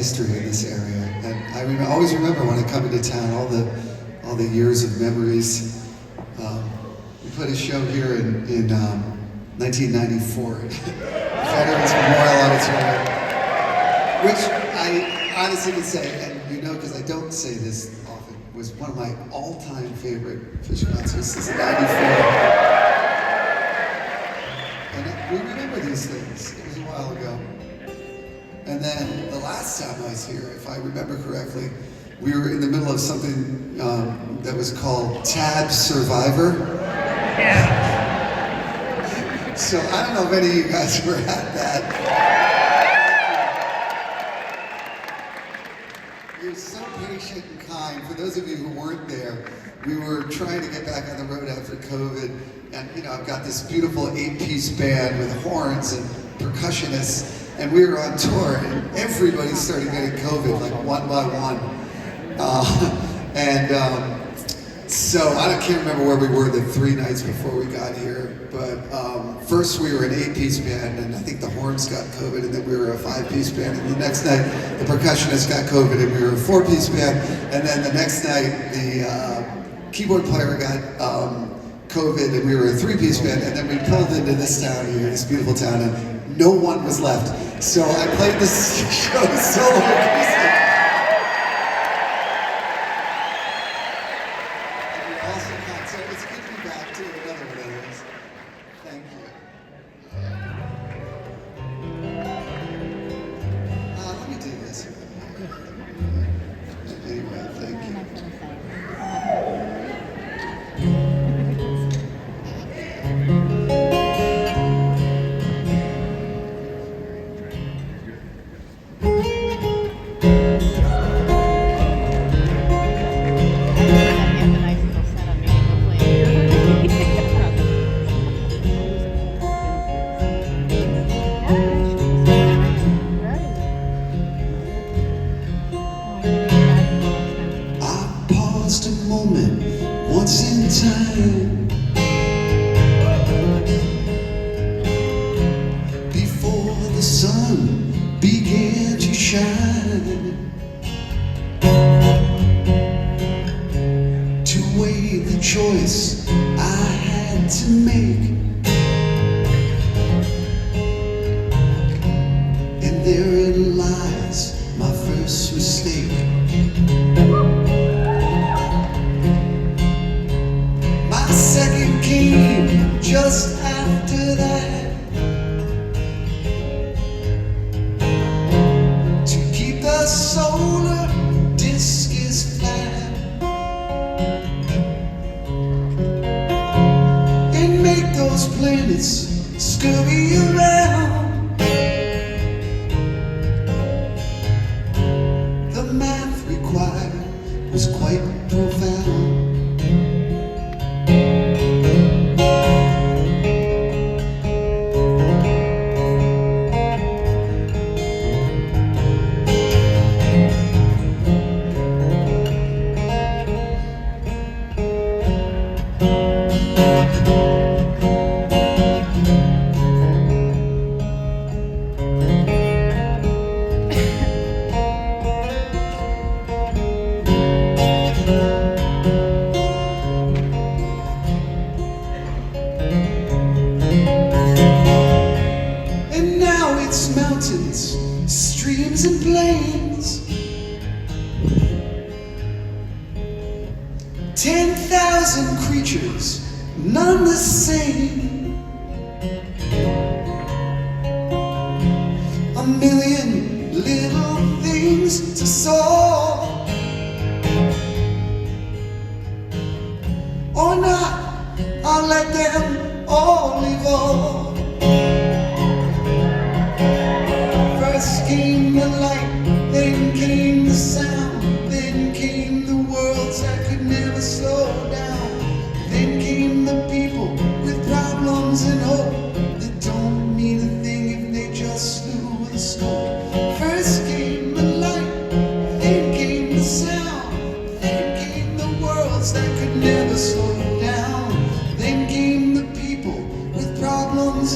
history in this area, and I always remember when I come into town all the years of memories. We played a show here in 1994 at Veterans Memorial Auditorium, which I honestly can say, and you know because I don't say this often, was one of my all-time favorite Fish concerts since '94. And we remember these things. It was a while ago. And then the last time I was here, if I remember correctly, we were in the middle of something that was called Tab Survivor. Yeah. So I don't know if any of you guys were at that. You're so patient and kind. For those of you who weren't there, we were trying to get back on the road after COVID. And you know, I've got this beautiful 8-piece band with horns and percussionists. And we were on tour, and everybody started getting COVID, like one by one. So I can't remember where we were the 3 nights before we got here, but first we were an 8-piece band, and I think the horns got COVID, and then we were a 5-piece band, and the next night the percussionist got COVID, and we were a 4-piece band, and then the next night the keyboard player got COVID, and we were a 3-piece band, and then we pulled into this town here, this beautiful town, and no one was left. So I played this show solo acoustic. And we also got, so it's good to be back to another one of those. Thank you. Let me do this. Anyway, thank you. Just a moment, once in time, before the sun began to shine, to weigh the choice I had to make, and therein lies my first mistake. Second came just after that, to keep the solar discus flat and make those planets scurry around. The math required was quite profound. Mountains, streams and plains, 10,000 creatures, none the same, a million little things to solve, or not, I'll let them all evolve. First came the light, then came the sound, then came the worlds that could never slow down, then came the people with problems and hope that don't mean a thing if they just knew the scope. First came the light, then came the sound, then came the worlds that could never slow down, then came the people with problems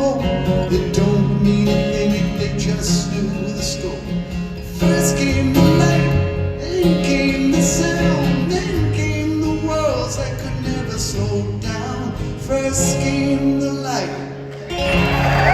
hope. It don't mean a thing if they just knew the scope. First came the light, then came the sound, then came the worlds that could never slow down. First came the light.